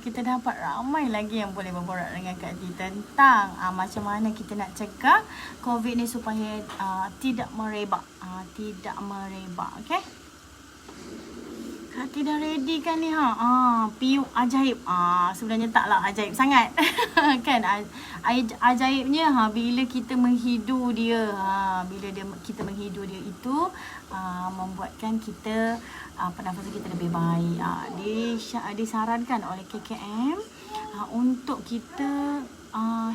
kita dapat ramai lagi yang boleh berborak dengan Kak Ti tentang macam mana kita nak cegah COVID ni supaya tidak merebak. Tidak merebak, okey? Kak Ti dah ready kan ni piuk ajaib. Sebenarnya taklah ajaib sangat. Kan ajaibnya bila kita menghidu dia. Bila kita menghidu dia itu membuatkan kita pernafasan kita lebih baik. Disarankan oleh KKM untuk kita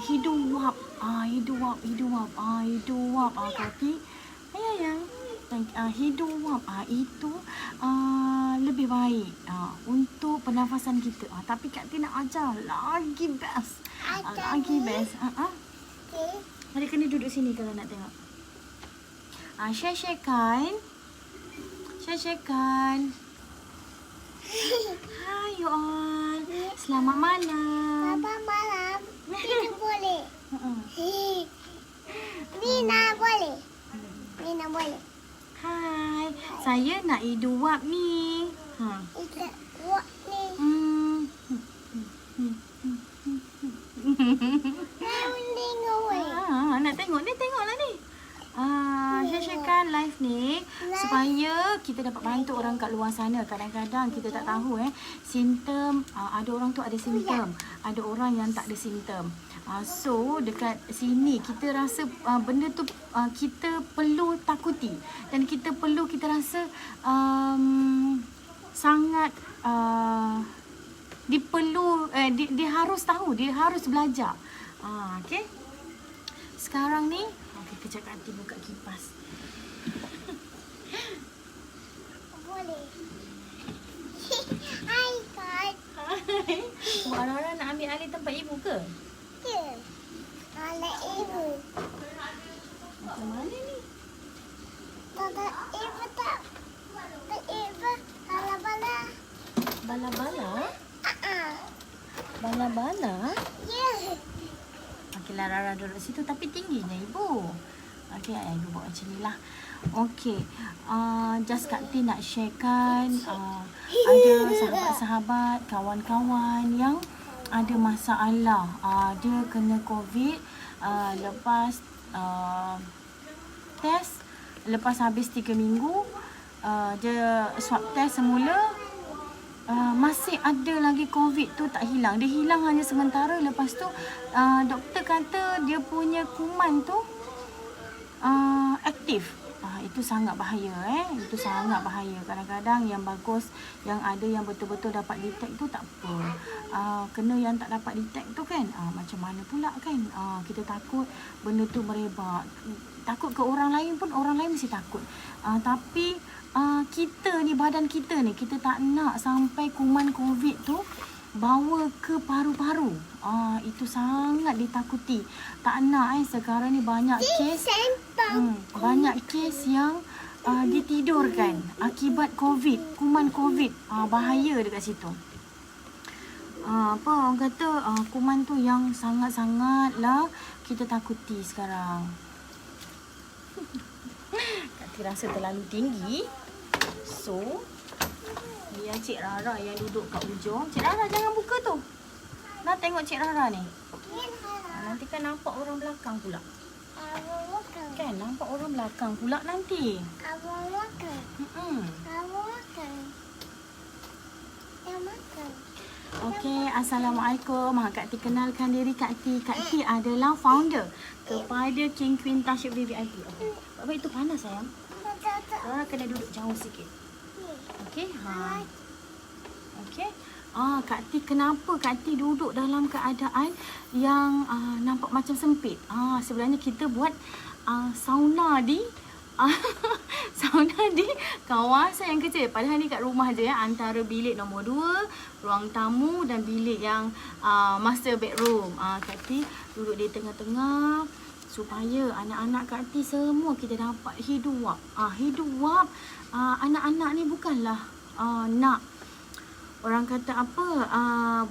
hidu wap. Hidu wap. Kak Ti hidu wap itu lebih baik untuk pernafasan kita. Tapi Kak Ti nak ajar lagi best. Lagi best. Ada kena duduk sini kalau nak tengok. Share-sharekan. Hai you all. Selamat malam. Selamat malam. Kita boleh. Nina boleh. Hai, saya nak hidu wap ni. Kita buat ni. Nak tengok ni, tengoklah ni. Share-sharekan live ni supaya kita dapat bantu orang kat luar sana. Kadang-kadang kita tak tahu simptom, ada orang tu ada simptom, ada orang yang tak ada simptom. So dekat sini kita rasa benda tu kita perlu takuti dan kita rasa sangat dia harus tahu, dia harus belajar. Okey. Sekarang ni kita cakap nanti buka kipas. Boleh. Hai Kak. Hai. Orang-orang nak ambil alih tempat ibu ke? Ya. Anak ibu. Macam mana ni? Tata ibu tak. Tak ibu bala-bala. Bala-bala? Bala-bala? Ya. Okeylah, Rara duduk situ tapi tingginya ibu. Okey, ibu buat macam ni lah. Okey, just Kak Ti nak sharekan ada sahabat-sahabat, kawan-kawan yang ada masalah. Dia kena COVID lepas test, lepas habis 3 minggu dia swab test semula, masih ada lagi COVID tu tak hilang. Dia hilang hanya sementara. Lepas tu doktor kata dia punya kuman tu aktif. Itu sangat bahaya Itu sangat bahaya. Kadang-kadang yang bagus, yang ada yang betul-betul dapat detect tu tak apa. Kena yang tak dapat detect tu kan, macam mana pula kan. Kita takut benda tu merebak. Takut ke orang lain pun, orang lain mesti takut. Tapi kita ni, badan kita ni, kita tak nak sampai kuman COVID tu bawa ke paru-paru. Itu sangat ditakuti. Tak nak sekarang ni banyak kes yang ditidurkan akibat COVID, kuman COVID. Bahaya dekat situ. Orang kata kuman tu yang sangat-sangatlah kita takuti sekarang. Kak Ti rasa terlalu tinggi. So biar Cik Rara yang duduk kat ujung. Cik Rara jangan buka tu. Nak tengok Cik Rara ni. Nanti kan nampak orang belakang pula. Kan nampak orang belakang pula nanti. Abang makan. Abang makan. Yang makan. Okey, Assalamualaikum. Kak Ti kenalkan diri Kak Ti. Kak Ti adalah founder kepada King Queen Touch VIP. Bapak itu panas sayang. Rara kena duduk jauh sikit. Okey, Okey. Kak Ti, kenapa Kak Ti duduk dalam keadaan yang nampak macam sempit? Sebenarnya kita buat sauna di sauna di kawasan yang kecil. Padahal ni kat rumah je antara bilik nombor 2, ruang tamu dan bilik yang master bedroom. Kak Ti duduk di tengah-tengah supaya anak-anak Kak Ti semua kita dapat hidu wap. Hidu wap, anak-anak ni bukanlah nak orang kata apa,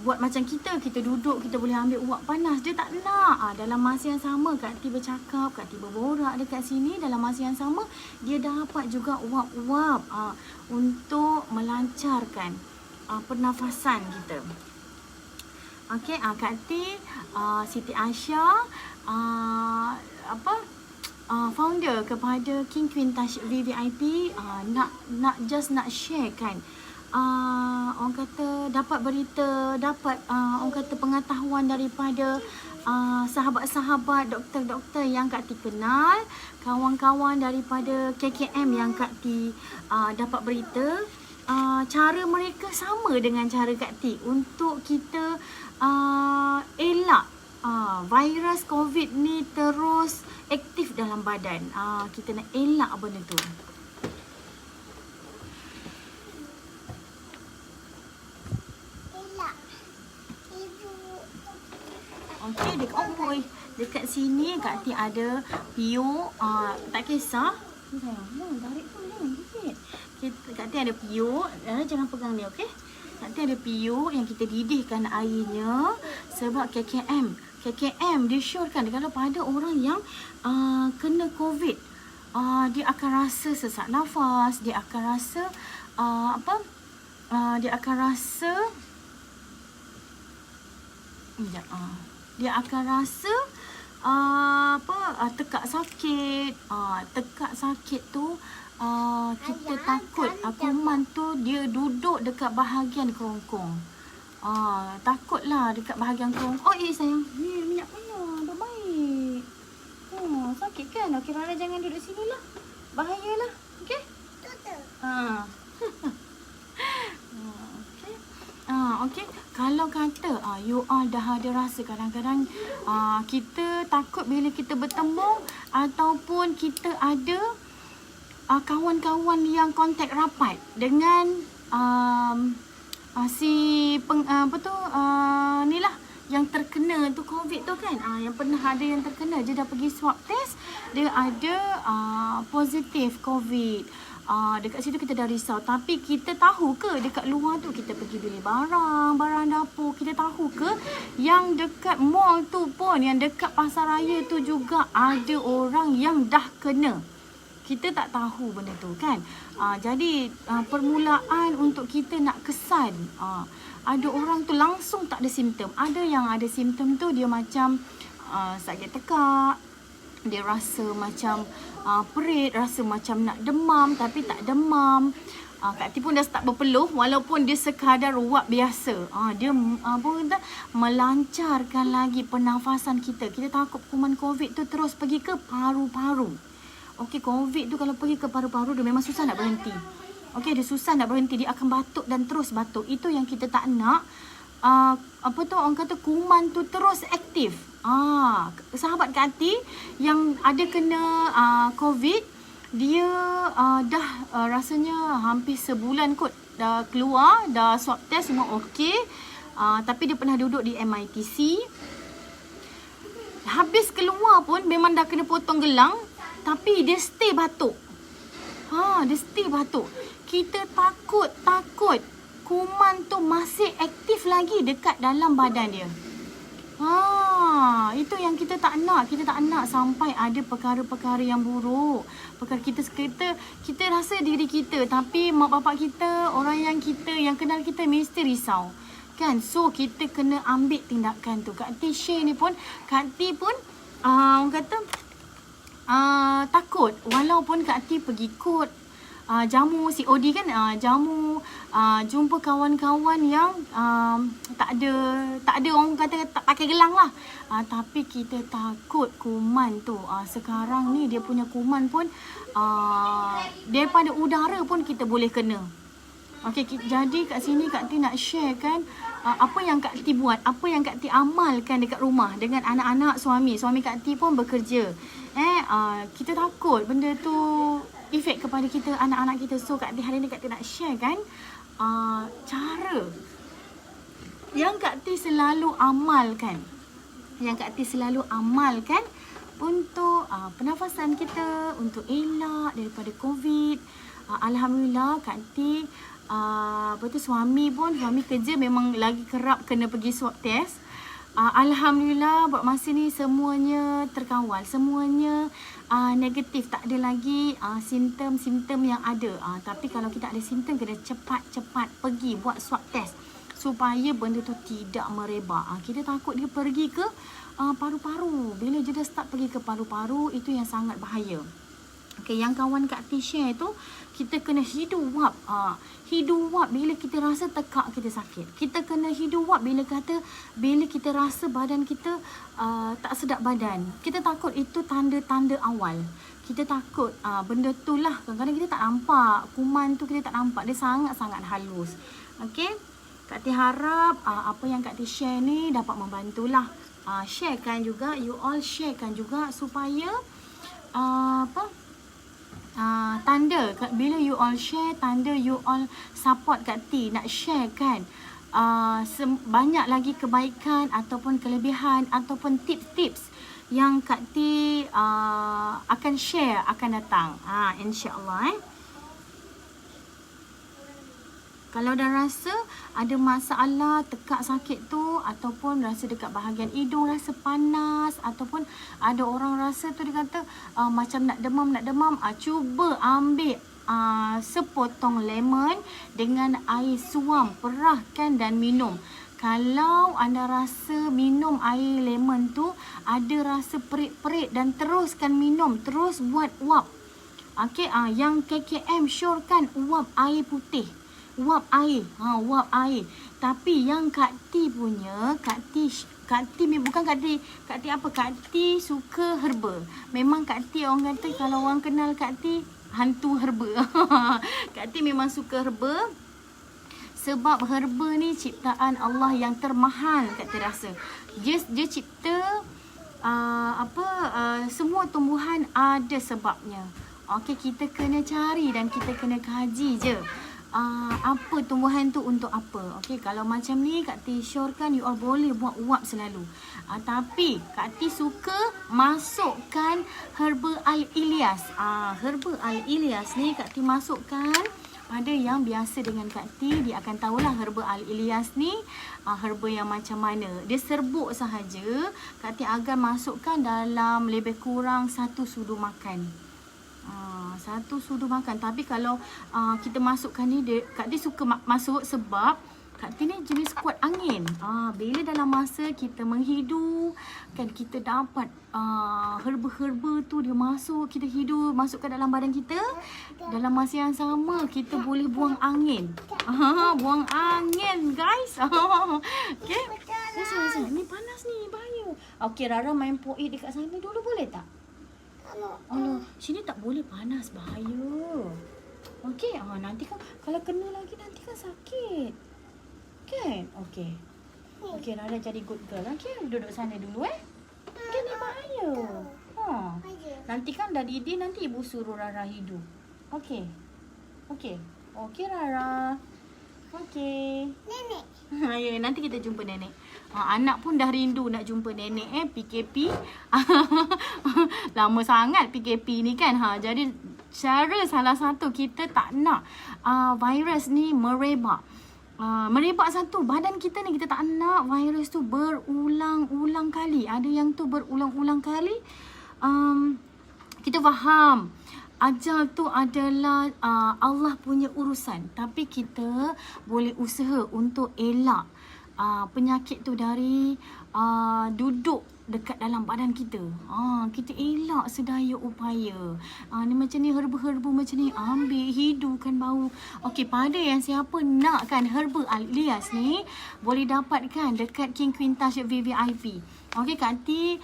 buat macam kita duduk, kita boleh ambil uap panas. Dia tak nak. Dalam masa yang sama Kak Ti bercakap, Kak Ti berborak dekat sini, dalam masa yang sama dia dapat juga uap-uap untuk melancarkan pernafasan kita. Okey, Kak T, Siti Aisyah, founder kepada King Queen Touch VVIP, nak share kan. Orang kata dapat berita, dapat orang kata pengetahuan daripada sahabat-sahabat doktor-doktor yang Kak T kenal, kawan-kawan daripada KKM yang Kak T dapat berita. Cara mereka sama dengan cara Kak T untuk kita elak virus COVID ni terus aktif dalam badan. Kita nak elak benda tu. Elak. Ibu. Okey, dekat sini Kak T ada piuk, tak kisah. Sayang, tarik tu jangan gigit. Kak T ada piuk, jangan pegang dia, okey? Kak T ada piuk yang kita didihkan airnya sebab KKM disyorkan kalau pada orang yang kena COVID, dia akan rasa sesak nafas, dia akan rasa dia akan rasa tekak sakit. Tekak sakit tu kita takut kuman tu dia duduk dekat bahagian kerongkong. Takutlah dekat bahagian kerongkong. Sayang, ni minyak panas, baik. Sakit kan? Okey, Rara jangan duduk sini lah. Bahayalah. Okey? Tutup. Okey. Kalau kata you all dah ada rasa kadang-kadang kita takut bila kita bertemu ataupun kita ada kawan-kawan yang kontak rapat dengan ni lah yang terkena tu COVID tu kan, yang pernah ada yang terkena, dia dah pergi swab test, dia ada positif COVID. Dekat situ kita dah risau. Tapi kita tahu ke dekat luar tu kita pergi beli barang dapur, kita tahu ke yang dekat mall tu pun, yang dekat pasar raya tu juga ada orang yang dah kena. Kita tak tahu benda tu kan. Jadi permulaan untuk kita nak kesan, ada orang tu langsung tak ada simptom. Ada yang ada simptom tu dia macam sakit tekak, dia rasa macam perit, rasa macam nak demam tapi tak demam. Kak T pun dah start berpeluh walaupun dia sekadar wap biasa. Dia melancarkan lagi pernafasan kita. Kita takut kuman COVID tu terus pergi ke paru-paru. Okey, COVID tu kalau pergi ke paru-paru dia memang susah nak berhenti. Okey, dia susah nak berhenti, dia akan batuk dan terus batuk. Itu yang kita tak nak. Orang kata kuman tu terus aktif. Sahabat Kak T yang ada kena COVID, dia dah rasanya hampir sebulan kot dah keluar, dah swab test semua okey. Tapi dia pernah duduk di MITC. Habis keluar pun memang dah kena potong gelang, tapi dia stay batuk. Dia stay batuk. Kita takut kuman tu masih aktif lagi dekat dalam badan dia. Itu yang kita tak nak. Kita tak nak sampai ada perkara-perkara yang buruk. Perkara kita rasa diri kita, tapi mak bapak kita, orang yang kenal kita mesti risau. Kan? So kita kena ambil tindakan tu. Kak T share ni pun, Kak T pun orang kata takut. Walaupun Kak T pergi kod jamu COD kan, jamu jumpa kawan-kawan yang tak ada orang kata tak pakai gelang lah, tapi kita takut kuman tu. Sekarang ni dia punya kuman pun daripada udara pun kita boleh kena. Okey, jadi kat sini Kak T nak share kan apa yang Kak T buat, apa yang Kak T amalkan dekat rumah dengan anak-anak, suami Kak T pun bekerja. Kita takut benda tu efek kepada kita, anak-anak kita. So Kak T hari ni Kak T nak share kan cara yang Kak T selalu amalkan, untuk pernafasan kita, untuk elak daripada COVID. Alhamdulillah Kak T suami kerja memang lagi kerap kena pergi swab test. Alhamdulillah buat masa ni semuanya terkawal, semuanya negatif, tak ada lagi simptom-simptom yang ada. Tapi kalau kita ada simptom, kena cepat-cepat pergi buat swab test. supaya benda tu tidak merebak. Kita takut dia pergi ke paru-paru. Bila dia dah start pergi ke paru-paru, itu yang sangat bahaya. Okay, yang kawan Kak T share tu, kita kena hidu wap. Hidu wap bila kita rasa tekak kita sakit. Kita kena hidu wap bila kita rasa badan kita tak sedap badan. Kita takut itu tanda-tanda awal. Kita takut benda tu lah. Kadang-kadang kita tak nampak. Kuman tu kita tak nampak. Dia sangat-sangat halus. Okay. Kak T harap apa yang Kak T share ni dapat membantulah. Sharekan juga. You all sharekan juga supaya tanda bila you all share, tanda you all support Kak T nak share kan banyak lagi kebaikan ataupun kelebihan ataupun tips-tips yang Kak T akan share akan datang insya-Allah. Kalau dah rasa ada masalah tekak sakit tu ataupun rasa dekat bahagian hidung rasa panas ataupun ada orang rasa tu dia kata macam nak demam, cuba ambil sepotong lemon dengan air suam, perahkan dan minum. Kalau anda rasa minum air lemon tu ada rasa perit-perit dan teruskan minum, terus buat uap. Okey, yang KKM syorkan uap air putih. Uap air. Tapi yang Kak T punya, Kak T bukan Kak T apa? Kak T suka herba. Memang Kak T orang kata kalau orang kenal Kak T hantu herba. Kak T memang suka herba. Sebab herba ni ciptaan Allah yang termahal Kak T rasa. Dia cipta semua tumbuhan ada sebabnya. Okey, kita kena cari dan kita kena kaji je. Apa tumbuhan tu untuk apa. Okey, kalau macam ni Kak T syorkan you all boleh buat uap selalu. Tapi Kak T suka masukkan herba al-Ilyas. Herba al-Ilyas ni Kak T masukkan pada yang biasa dengan Kak T. Dia akan tahulah herba al-Ilyas ni herba yang macam mana. Dia serbuk sahaja. Kak T agar masukkan dalam lebih kurang 1 sudu makan. 1 sudu makan. Tapi kalau kita masukkan ni, Kak T suka masuk sebab Kak T ni jenis kuat angin. Bila dalam masa kita menghidu kan, kita dapat herba-herba tu dia masuk, kita hidu, masukkan dalam badan kita. Dalam masa yang sama kita boleh buang angin. Buang angin guys. Okay. Ni panas ni, bahaya. Okay, Rara main poet dekat sana dulu boleh tak? Allah, sini tak boleh, panas, bahaya. Okey, nanti kan kalau kena lagi nanti kan sakit. Kan? Okey. Okey, Rara jadi good girl. Okey, duduk sana dulu Okey, ni bahaya. Nanti kan dah didih, nanti ibu suruh Rara hidup. Okey. Okey. Okey, Rara. Okey. Nenek. Ya, nanti kita jumpa nenek. Anak pun dah rindu nak jumpa nenek PKP. Lama sangat PKP ni kan. Jadi cara salah satu kita tak nak virus ni merebak. Merebak satu, badan kita ni kita tak nak virus tu berulang-ulang kali. Ada yang tu berulang-ulang kali. Kita faham ajal tu adalah Allah punya urusan. Tapi kita boleh usaha untuk elak penyakit tu dari duduk dekat dalam badan kita. Kita elak sedaya upaya. Ni macam ni, herba-herba macam ni, ambil, hidukan bau. Okey, pada yang siapa nakkan herba al-Ilyas ni, boleh dapatkan dekat King Queen Touch VVIP. Okey, Kak T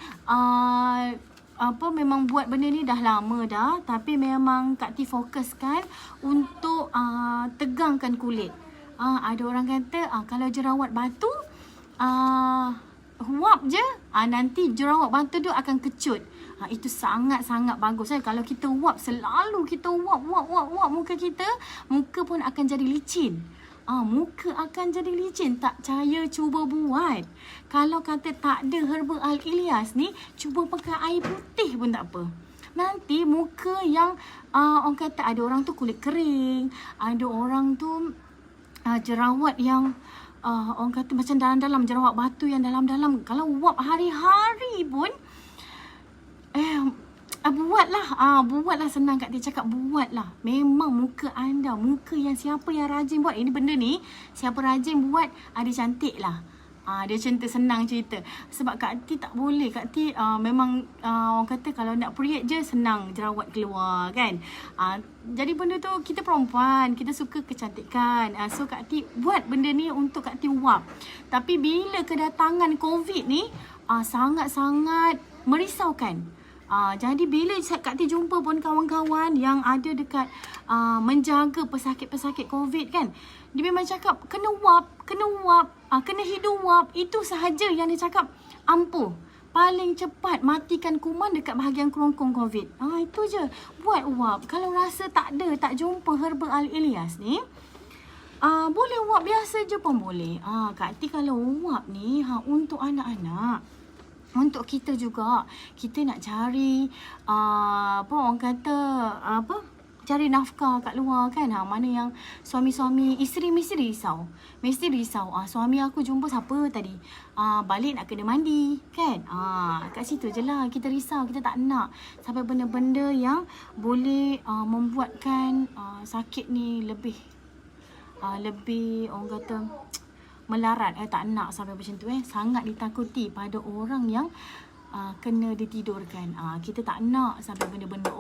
memang buat benda ni dah lama dah, tapi memang Kak T fokuskan untuk tegangkan kulit. Ada orang kata kalau jerawat batu wap je, nanti jerawat batu tu akan kecut. Itu sangat-sangat bagus. Kalau kita wap, selalu kita wap muka kita, muka pun akan jadi licin. Muka akan jadi licin. Tak percaya, cuba buat. Kalau kata tak ada herba al-Ilyas ni, cuba pakai air putih pun tak apa. Nanti muka yang orang kata ada orang tu kulit kering, ada orang tu jerawat yang orang kata macam dalam-dalam, jerawat batu yang dalam-dalam. Kalau wap hari-hari pun Buatlah senang Kak Tia cakap, buatlah. Memang muka anda, muka yang siapa yang rajin buat ini benda ni, siapa rajin buat, ada cantik lah. Dia macam tu, senang cerita. Sebab Kak Tia tak boleh. Kak Tia memang orang kata kalau nak period je senang jerawat keluar kan. Jadi benda tu, kita perempuan, kita suka kecantikan. So Kak Tia buat benda ni untuk Kak Tia wap. Tapi bila kedatangan COVID ni, sangat-sangat merisaukan. Jadi bila Kak Tia jumpa pun kawan-kawan yang ada dekat menjaga pesakit-pesakit COVID kan, dia memang cakap kena wap, kena hidung wap. Itu sahaja yang dia cakap ampuh. Paling cepat matikan kuman dekat bahagian kerongkong COVID. Itu je. Buat wap. Kalau rasa tak jumpa Herbal Al-Ilyas ni, boleh wap biasa je pun boleh. Kak Tia kalau wap ni untuk anak-anak, untuk kita juga, kita nak cari orang kata cari nafkah kat luar kan. Mana yang suami-suami, isteri mesti risau. Suami aku jumpa siapa tadi, balik nak kena mandi kan. Kat situ je lah kita risau. Kita tak nak sampai benda-benda yang boleh membuatkan sakit ni lebih orang kata melarat. Tak nak sampai macam tu. Sangat ditakuti pada orang yang kena ditidurkan. Kita tak nak sampai benda-benda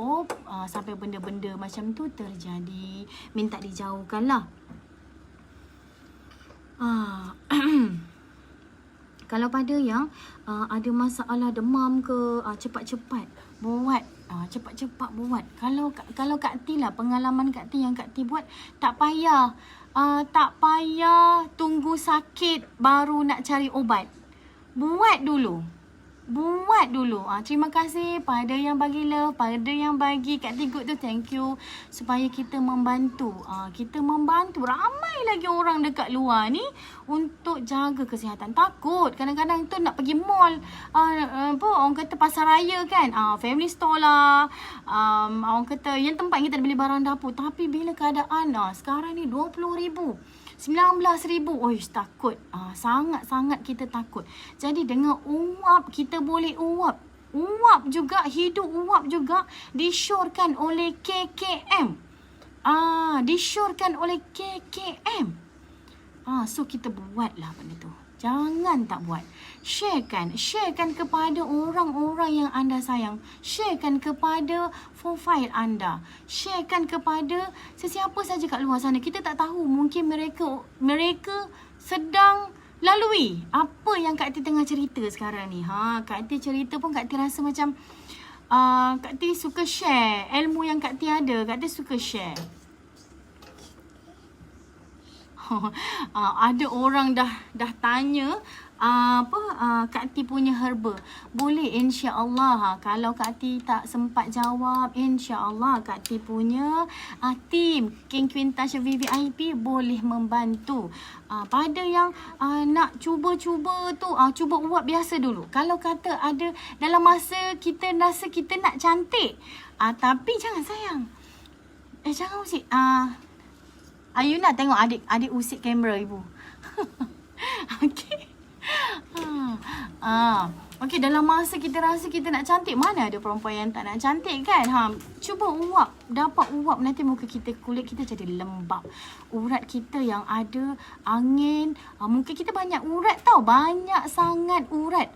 sampai benda-benda macam tu terjadi. Minta dijauhkan lah. Kalau pada yang ada masalah demam ke, cepat-cepat buat. Cepat-cepat buat. Kalau Kak Tia lah, pengalaman Kak Tia yang Kak Tia buat, tak payah tunggu sakit baru nak cari obat. Buat dulu. Terima kasih pada yang bagi love, pada yang bagi Kak Tia Good tu, thank you. Supaya kita membantu. Ramai lagi orang dekat luar ni untuk jaga kesihatan. Takut kadang-kadang tu nak pergi mall, orang kata pasar raya kan, family store lah, orang kata yang tempat kita beli barang dapur. Tapi bila keadaan sekarang ni 20,000, 19,000, takut. Sangat-sangat kita takut. Jadi dengan uap, kita boleh uap. Uap juga, hidup uap juga disyorkan oleh KKM. So kita buatlah benda tu. Jangan tak buat. Sharekan kepada orang-orang yang anda sayang. Sharekan kepada profile anda. Sharekan kepada sesiapa saja kat luar sana. Kita tak tahu, mungkin mereka sedang lalui apa yang Kak Tia tengah cerita sekarang ni. Kak Tia cerita pun Kak Tia rasa macam Kak Tia suka share ilmu yang Kak Tia ada. Kak Tia suka share. Ada orang dah tanya Kak Tia punya herba. Boleh insya-Allah. Kalau Kak Tia tak sempat jawab, insya-Allah Kak Tia punya tim King Quintasha VVIP boleh membantu. Pada yang nak cuba-cuba tu, cuba uap biasa dulu. Kalau kata ada dalam masa kita rasa kita nak cantik, tapi jangan sayang. Jangan usik. You nak tengok adik usik kamera ibu. Okey. Okey, dalam masa kita rasa kita nak cantik, mana ada perempuan yang tak nak cantik kan? Cuba uap. Dapat uap, nanti muka kita, kulit kita jadi lembap. Urat kita yang ada angin, muka kita banyak urat tau. Banyak sangat urat.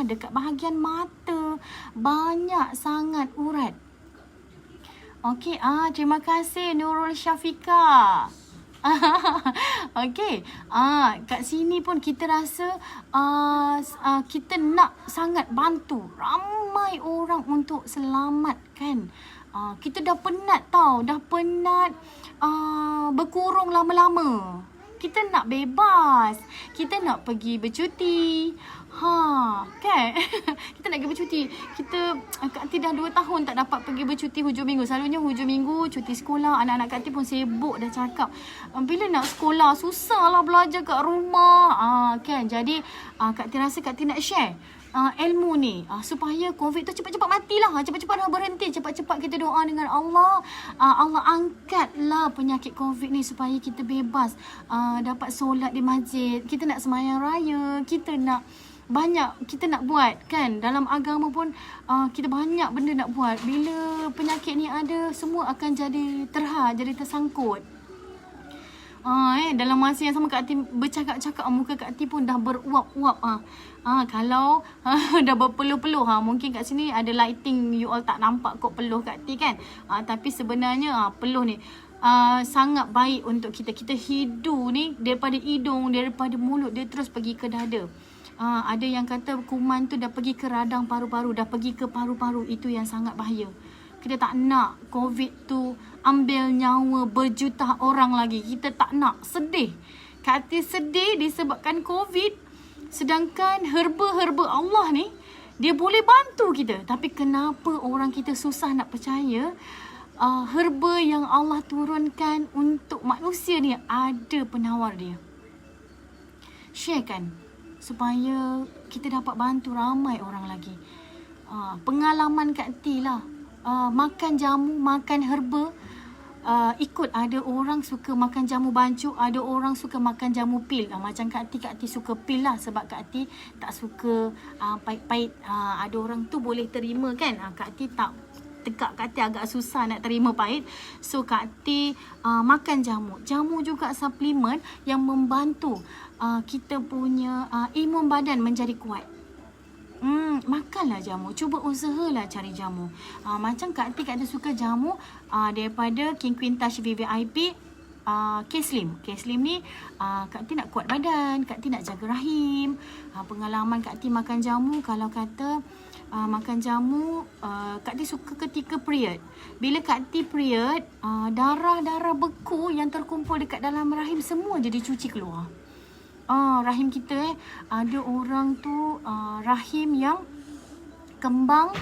Dekat bahagian mata banyak sangat urat. Okey, terima kasih Nurul Syafiqah. Okey, kat sini pun kita rasa kita nak sangat bantu ramai orang untuk selamatkan. Kita dah penat tau, berkurung lama-lama. Kita nak bebas, kita nak pergi bercuti. Kan? Kita nak pergi bercuti. Kak Tia dah 2 tahun tak dapat pergi bercuti hujung minggu. Selalunya hujung minggu cuti sekolah. Anak-anak Kak Tia pun sibuk dah cakap. Bila nak sekolah, susah lah belajar kat rumah. Kan? Jadi Kak Tia rasa Kak Tia nak share ilmu ni supaya COVID tu cepat-cepat matilah. Cepat-cepat dah berhenti. Cepat-cepat kita doa dengan Allah. Allah angkatlah penyakit COVID ni supaya kita bebas. Dapat solat di masjid. Kita nak sembahyang raya. Kita nak banyak kita nak buat kan. Dalam agama pun kita banyak benda nak buat. Bila penyakit ni ada, semua akan jadi terhad, jadi tersangkut. Dalam masa yang sama Kak Ati bercakap-cakap, muka Kak Ati pun dah beruap-uap. Kalau dah berpeluh-peluh, mungkin kat sini ada lighting, you all tak nampak kot peluh Kak Ati kan. Tapi sebenarnya peluh ni sangat baik untuk kita. Kita hidu ni daripada hidung, daripada mulut, dia terus pergi ke dada. Ada yang kata kuman tu dah pergi ke radang paru-paru, dah pergi ke paru-paru. Itu yang sangat bahaya. Kita tak nak COVID tu ambil nyawa berjuta orang lagi. Kita tak nak. Sedih. Kak Ati sedih disebabkan COVID. Sedangkan herba-herba Allah ni, dia boleh bantu kita. Tapi kenapa orang kita susah nak percaya herba yang Allah turunkan untuk manusia ni ada penawar dia. Share kan, supaya kita dapat bantu ramai orang lagi. Pengalaman Kak Ati lah. Makan jamu, makan herba. Ikut, ada orang suka makan jamu bancuk, ada orang suka makan jamu pil. Macam Kak Ati suka pil lah, sebab Kak Ati tak suka pahit-pahit. Ada orang tu boleh terima kan. Kak Ati tak, tekak Kak Ati agak susah nak terima pahit. So Kak Ati makan jamu. Jamu juga suplemen yang membantu kita punya imun badan menjadi kuat. Makanlah jamu. Cuba usahalah cari jamu. Macam Kak Ati suka jamu daripada King Quintash VVIP, K-Slim. K-Slim ni Kak Ati nak kuat badan, Kak Ati nak jaga rahim. Pengalaman Kak Ati makan jamu, kalau kata makan jamu, Kak Ati suka ketika period. Bila Kak Ati period, darah-darah beku yang terkumpul dekat dalam rahim semua jadi cuci keluar. Rahim kita ada orang tu rahim yang kembang,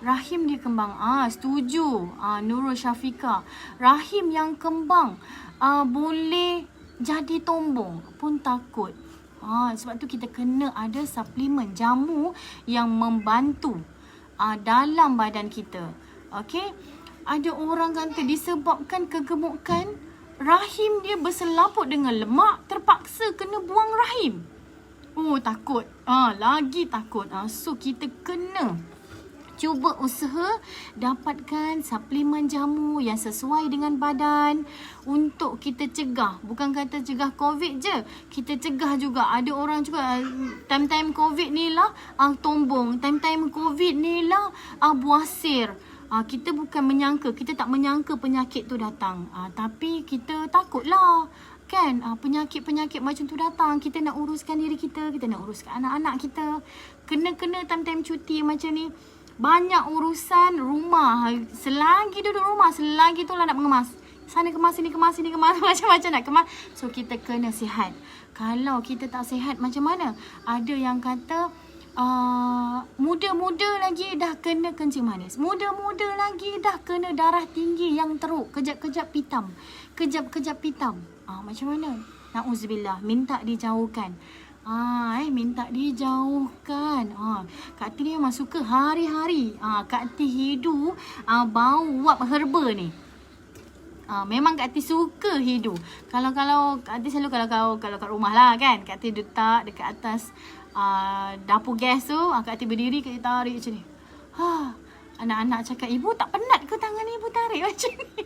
rahim dia kembang. Setuju Nurul Syafiqah. Rahim yang kembang boleh jadi tombong pun takut. Sebab tu kita kena ada suplemen jamu yang membantu dalam badan kita. Okey. Ada orang kata disebabkan kegemukan, rahim dia berselaput dengan lemak, terpaksa kena buang rahim. Takut. Lagi takut. So kita kena cuba usaha dapatkan suplemen jamu yang sesuai dengan badan untuk kita cegah. Bukan kata cegah COVID je, kita cegah juga. Ada orang juga time-time COVID ni lah tombong, time-time COVID ni lah buasir. Kita bukan menyangka, kita tak menyangka penyakit tu datang. Tapi kita takutlah kan, penyakit-penyakit macam tu datang. Kita nak uruskan diri kita, kita nak uruskan anak-anak kita. Kena-kena time-time cuti macam ni, banyak urusan rumah. Selagi duduk rumah, selagi tu lah nak mengemas. Sana kemas, sini kemas, sini kemas, macam-macam nak kemas. So kita kena sihat. Kalau kita tak sihat macam mana? Ada yang kata muda-muda lagi dah kena kencing manis. Muda-muda lagi dah kena darah tinggi yang teruk. Kejap-kejap pitam. Kejap-kejap pitam. Macam mana? Na'udzubillah. Minta dijauhkan. Minta dijauhkan. Kak Ati ni memang suka hari-hari. Kak Ati hidu bau wap herba ni. Memang Kak Ati suka hidu. Kalau Kak Ati selalu kalau kat rumah lah kan, Kak Ati letak dekat atas dapur gas tu, Kak Ati berdiri, Kak Ati tarik macam ni. Anak-anak cakap, ibu tak penat ke tangan ibu tarik macam ni?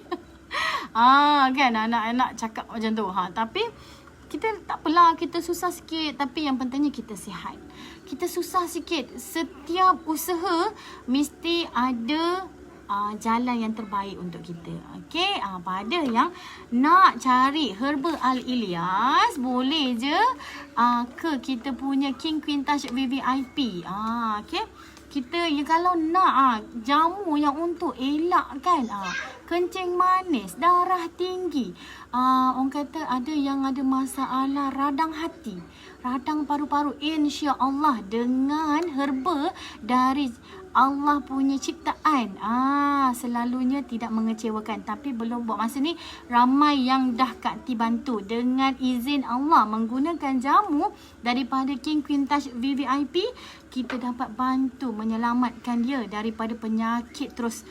Kan anak-anak cakap macam tu. Tapi kita tak apalah, kita susah sikit, tapi yang pentingnya kita sihat. Kita susah sikit, setiap usaha mesti ada jalan yang terbaik untuk kita. Okey, pada yang nak cari herba Al-Ilyas, boleh je ke kita punya King Quintash VVIP. Okey. Kita kalau nak jamu yang untuk elakkan kencing manis, darah tinggi. Orang kata ada yang ada masalah radang hati, radang paru-paru, insya-Allah dengan herba dari Allah punya ciptaan, selalunya tidak mengecewakan. Tapi belum buat masa ni, ramai yang dah Kak Ati bantu dengan izin Allah menggunakan jamu daripada King Quintash VVIP. Kita dapat bantu menyelamatkan dia daripada penyakit terus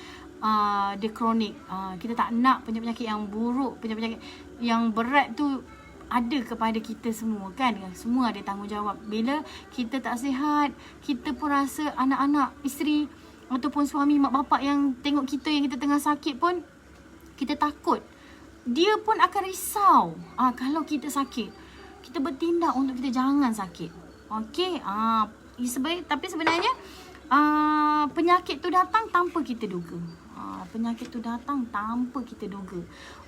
dia kronik. Kita tak nak penyakit yang buruk, penyakit yang berat tu ada kepada kita semua kan. Semua ada tanggungjawab. Bila kita tak sihat, kita pun rasa anak-anak, isteri ataupun suami, mak bapak yang tengok kita yang kita tengah sakit pun, kita takut. Dia pun akan risau kalau kita sakit. Kita bertindak untuk kita jangan sakit. Okey. Tapi sebenarnya penyakit tu datang tanpa kita duga. Penyakit tu datang tanpa kita duga.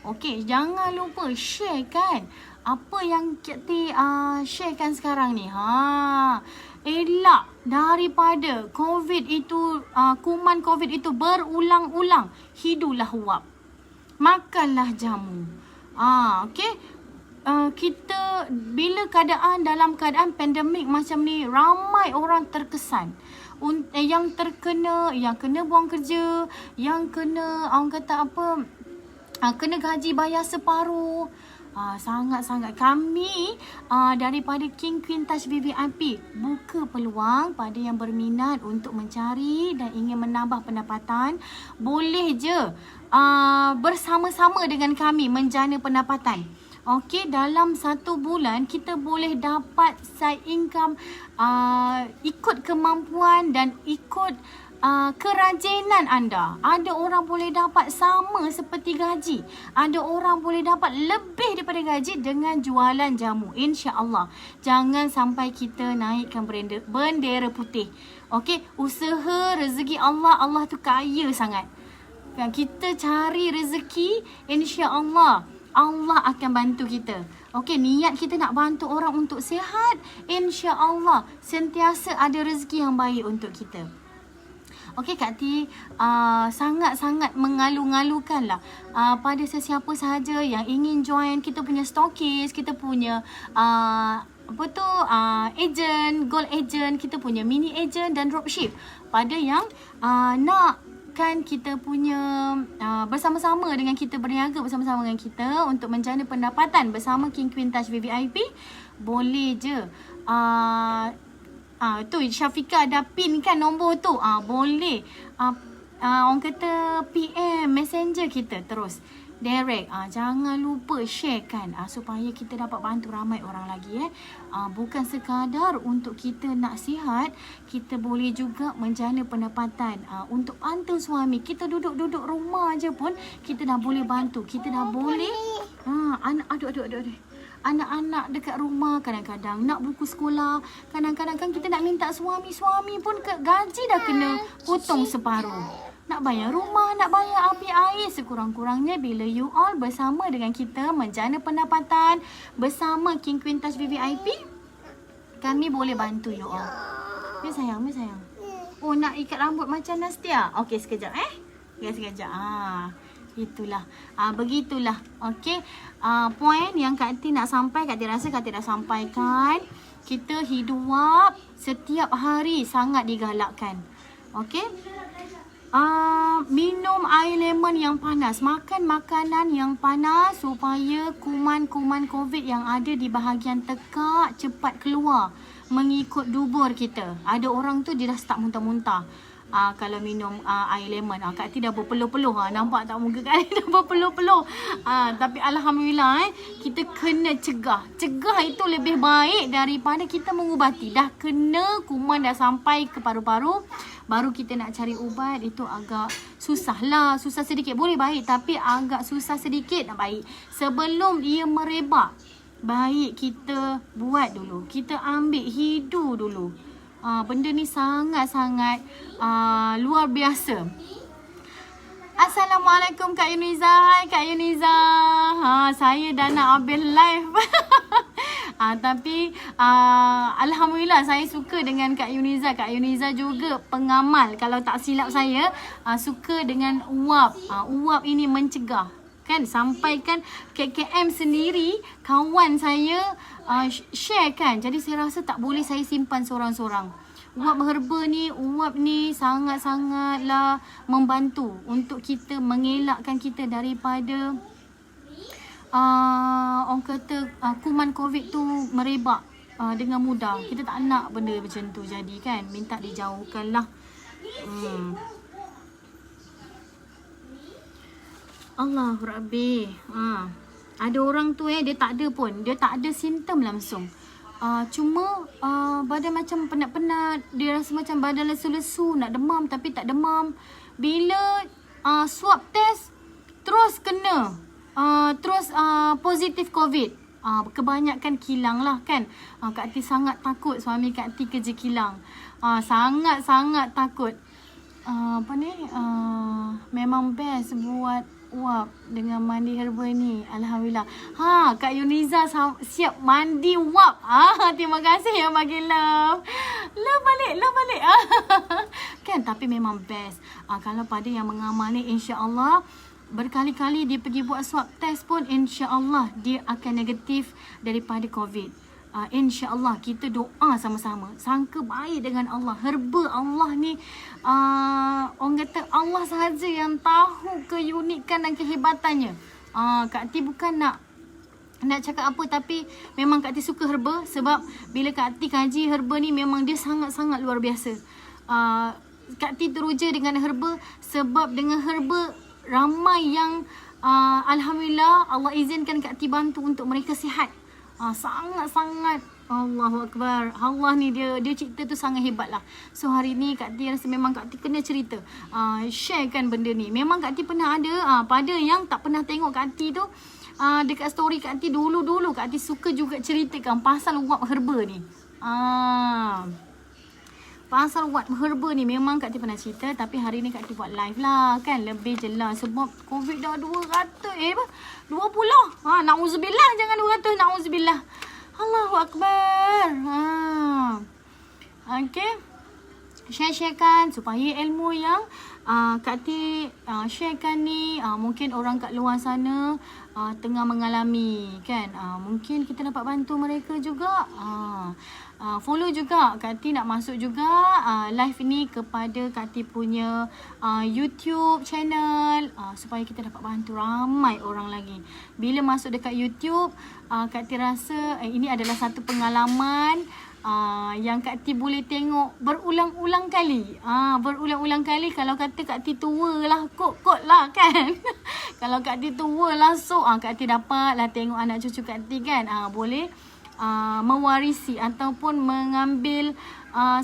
Okey, jangan lupa share kan apa yang kita sharekan sekarang ni. Elak daripada COVID itu, kuman COVID itu berulang-ulang. Hidulah uap. Makanlah jamu. Okey. Kita bila dalam keadaan pandemik macam ni, ramai orang terkesan. Yang terkena, yang kena buang kerja, yang kena orang kata apa, kena gaji bayar separuh. Sangat-sangat kami daripada King Queen Touch VVIP buka peluang pada yang berminat untuk mencari dan ingin menambah pendapatan. Boleh je bersama-sama dengan kami menjana pendapatan. Okey, dalam 1 bulan kita boleh dapat side income ikut kemampuan dan ikut kerajinan anda. Ada orang boleh dapat sama seperti gaji. Ada orang boleh dapat lebih daripada gaji dengan jualan jamu. InsyaAllah. Jangan sampai kita naikkan bendera putih. Okey, usaha rezeki Allah. Allah tu kaya sangat. Kita cari rezeki, insya-Allah Allah akan bantu kita. Okey, niat kita nak bantu orang untuk sihat, insya-Allah sentiasa ada rezeki yang baik untuk kita. Okey, Kak T sangat-sangat mengalu-ngalukan lah pada sesiapa sahaja yang ingin join kita punya stokis, kita punya agent, gold agent, kita punya mini agent dan dropship. Pada yang nak kan kita punya bersama-sama dengan kita, berniaga bersama-sama dengan kita untuk menjana pendapatan bersama King Queen Touch VVIP, boleh je tu Syafiqah ada pin kan nombor tu, boleh orang kata PM messenger kita terus direct. Jangan lupa share kan supaya kita dapat bantu ramai orang lagi. Bukan sekadar untuk kita nak sihat, kita boleh juga menjana pendapatan untuk bantu suami. Kita duduk-duduk rumah je pun kita dah boleh bantu. Kita dah boleh anak-anak dekat rumah kadang-kadang nak buku sekolah, kadang-kadang kan kita nak minta suami pun gaji dah kena potong separuh. Nak bayar rumah, nak bayar api air, sekurang-kurangnya bila you all bersama dengan kita menjana pendapatan bersama King Queen Touch VVIP, kami boleh bantu you all. Ya sayang. Oh, nak ikat rambut macam Nastia? Okey, sekejap sekejap. Itulah. Begitulah. Okey. Poin yang Kak T nak sampai, Kak T rasa Kak T dah sampaikan. Kita hidup setiap hari sangat digalakkan. Okey. Minum air lemon yang panas, makan makanan yang panas supaya kuman-kuman COVID yang ada di bahagian tekak cepat keluar mengikut dubur kita. Ada orang tu dia dah start muntah-muntah. Kalau minum air lemon, Kak T dah berpeluh-peluh. Nampak tak muka Kak T dah berpeluh-peluh. Tapi Alhamdulillah kita kena cegah. Cegah itu lebih baik daripada kita mengubati. Dah kena kuman dah sampai ke paru-paru, baru kita nak cari ubat, itu agak susah lah. Susah sedikit, boleh baik tapi agak susah sedikit nak baik. Sebelum ia merebak, baik kita buat dulu. Kita ambil hidu dulu. Benda ni sangat-sangat luar biasa. Assalamualaikum Kak Yuniza. Hai Kak Yuniza. Saya dah nak habis live. Tapi Alhamdulillah saya suka dengan Kak Yuniza. Kak Yuniza juga pengamal, kalau tak silap saya, suka dengan uap. Uap ini mencegah. Kan sampaikan KKM sendiri, kawan saya share kan. Jadi saya rasa tak boleh saya simpan seorang-seorang. Uap herba ni, uap ni sangat-sangatlah membantu untuk kita mengelakkan kita daripada orang kata kuman COVID tu merebak dengan mudah. Kita tak nak benda macam tu jadi kan. Minta dijauhkan lah. Allahu Rabbi. Ada orang tu dia tak ada pun. Dia tak ada simptom langsung. Cuma badan macam penat-penat. Dia rasa macam badan lesu-lesu, nak demam tapi tak demam. Bila swab test, terus kena. Terus positif COVID. Kebanyakan kilang lah kan. Kak Ti sangat takut suami Kak Ti kerja kilang. Sangat-sangat takut. Memang best buat wap dengan mandi herba ni. Alhamdulillah. Kak Yuniza siap mandi wap. Terima kasih ya bagi love. Love balik. Kan, tapi memang best. Kalau pada yang mengamal ni, insya-Allah berkali-kali dia pergi buat swab test pun, insya-Allah dia akan negatif daripada COVID. InsyaAllah kita doa sama-sama. Sangka baik dengan Allah. Herba Allah ni, orang kata Allah sahaja yang tahu keunikan dan kehebatannya. Kak Ti bukan nak cakap apa, tapi memang Kak Ti suka herba. Sebab bila Kak Ti kaji herba ni, memang dia sangat-sangat luar biasa. Kak Ti teruja dengan herba sebab dengan herba ramai yang Alhamdulillah Allah izinkan Kak Ti bantu untuk mereka sihat. Sangat-sangat Allahu Akbar. Allah ni dia cipta tu sangat hebat lah. So hari ni Kak Ti rasa memang Kak Ti kena cerita, sharekan benda ni. Memang Kak Ti pernah ada, pada yang tak pernah tengok Kak Ti tu, dekat story Kak Ti dulu Kak Ti suka juga ceritakan pasal wap herba ni. Pasal wap herba ni memang Kak Ti pernah cerita, tapi hari ni Kak Ti buat live lah kan, lebih jelas. Sebab COVID dah 200 20. Na'udzubillah, jangan 200, na'udzubillah. Allahu Akbar. Okay, share-sharekan supaya ilmu yang Kak Ti sharekan ni, mungkin orang kat luar sana tengah mengalami kan. Mungkin kita dapat bantu mereka juga. Follow juga. Kak Ti nak masuk juga live ni kepada Kak Ti punya YouTube channel, supaya kita dapat bantu ramai orang lagi. Bila masuk dekat YouTube, Kak Ti rasa ini adalah satu pengalaman yang Kak Ti boleh tengok berulang-ulang kali. Berulang-ulang kali. Kalau kata Kak Ti tua lah, kot lah kan. Kalau Kak Ti tua lah, so Kak Ti dapat lah tengok anak cucu Kak Ti kan. Boleh mewarisi ataupun mengambil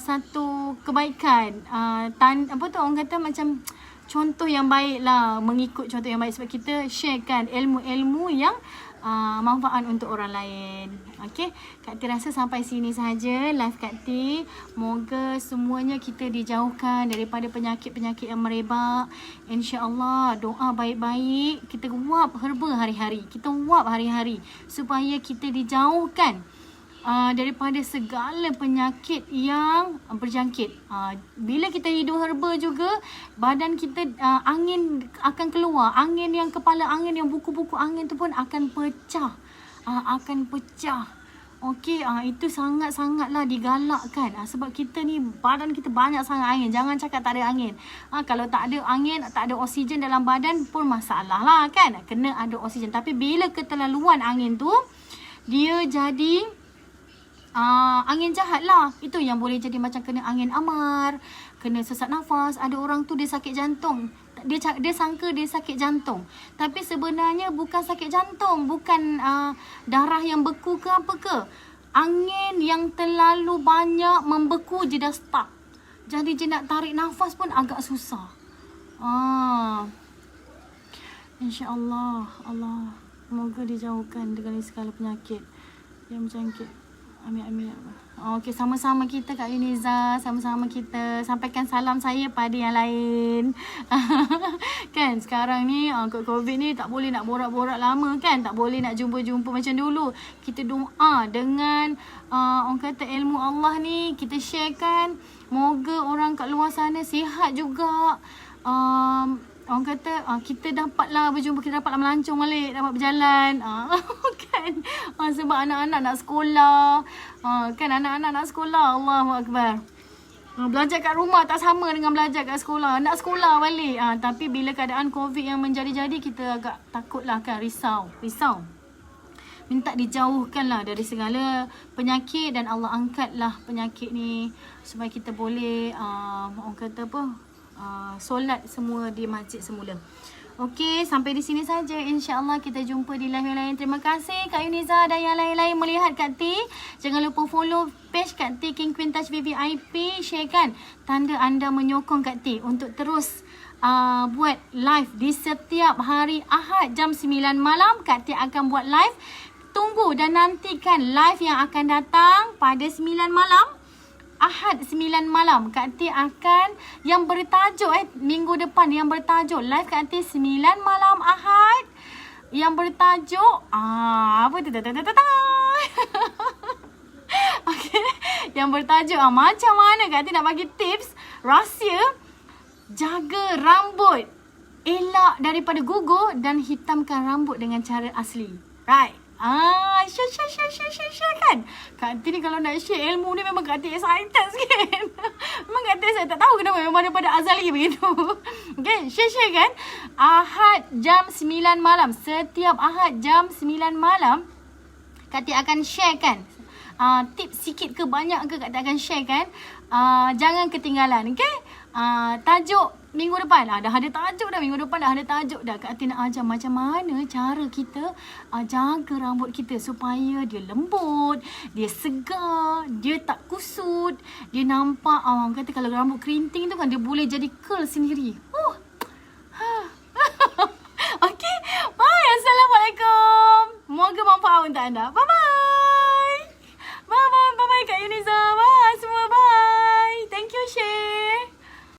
satu kebaikan. Orang kata macam contoh yang baik lah, mengikut contoh yang baik. Sebab kita sharekan ilmu-ilmu yang manfaat untuk orang lain. Okay, Kak Ti rasa sampai sini sahaja live Kak Ti. Moga semuanya kita dijauhkan daripada penyakit-penyakit yang merebak. InsyaAllah doa baik-baik. Kita wap herba hari-hari. Kita wap hari-hari supaya kita dijauhkan daripada segala penyakit yang berjangkit. Bila kita hidup herba juga, badan kita angin akan keluar. Angin yang kepala angin, yang buku-buku angin tu pun akan pecah. Okey, itu sangat-sangatlah digalakkan. Sebab kita ni, badan kita banyak sangat angin. Jangan cakap tak ada angin. Kalau tak ada angin, tak ada oksigen dalam badan pun masalah lah kan. Kena ada oksigen. Tapi bila keterlaluan angin tu, dia jadi angin jahat lah. Itu yang boleh jadi macam kena angin amar, kena sesak nafas. Ada orang tu dia sakit jantung. Dia sangka dia sakit jantung, tapi sebenarnya bukan sakit jantung. Bukan darah yang beku ke apa ke. Angin yang terlalu banyak membeku, dia dah stuck. Jadi dia nak tarik nafas pun agak susah. InsyaAllah Allah semoga dijauhkan dengan segala penyakit yang berjangkit. Amin. Okey, sama-sama kita Kak Yuniza, sama-sama kita sampaikan salam saya pada yang lain. Kan sekarang ni COVID ni tak boleh nak borak-borak lama kan, tak boleh nak jumpa-jumpa macam dulu. Kita doa dengan orang kata ilmu Allah ni kita sharekan. Moga orang kat luar sana sihat juga. Orang kata kita dapatlah berjumpa, kita dapatlah melancong balik, dapat berjalan. Kan? Sebab anak-anak nak sekolah. Kan anak-anak nak sekolah. Allahu Akbar. Belajar kat rumah tak sama dengan belajar kat sekolah. Nak sekolah balik. Tapi bila keadaan COVID yang menjadi-jadi, kita agak takutlah kan, risau. Minta dijauhkanlah dari segala penyakit dan Allah angkatlah penyakit ni supaya kita boleh orang kata apa, solat semua di masjid semula. Okey, sampai di sini saja. InsyaAllah kita jumpa di live yang lain. Terima kasih Kak Yuniza dan yang lain-lain melihat Kak T. Jangan lupa follow page Kak T King Queen Touch VVIP. Sharekan tanda anda menyokong Kak T untuk terus buat live di setiap hari Ahad jam 9 malam. Kak T akan buat live. Tunggu dan nantikan live yang akan datang pada 9 malam. Ahad 9 malam Kak T akan yang bertajuk minggu depan yang bertajuk live Kak T 9 malam Ahad yang bertajuk apa tu okey, yang bertajuk macam mana Kak T nak bagi tips rahsia jaga rambut elak daripada gugur dan hitamkan rambut dengan cara asli. Right. Share kan. Kak T ni kalau nak share ilmu ni memang Kak T excited sikit. Memang Kak T saya tak tahu kenapa memang daripada Azali begitu. Okay, share kan. Ahad jam 9 malam. Setiap Ahad jam 9 malam Kak T akan share kan. Tips sikit ke banyak ke Kak T akan share kan. Jangan ketinggalan. Okay. Tajuk minggu depan dah ada tajuk dah. Minggu depan dah ada tajuk dah. Kak T nak ajar macam mana cara kita jaga rambut kita supaya dia lembut, dia segar, dia tak kusut, dia nampak kata kalau rambut kerinting tu kan dia boleh jadi curl sendiri. Okay, bye. Assalamualaikum. Moga manfaat untuk anda. Bye bye. Bye bye Kak Yuniza.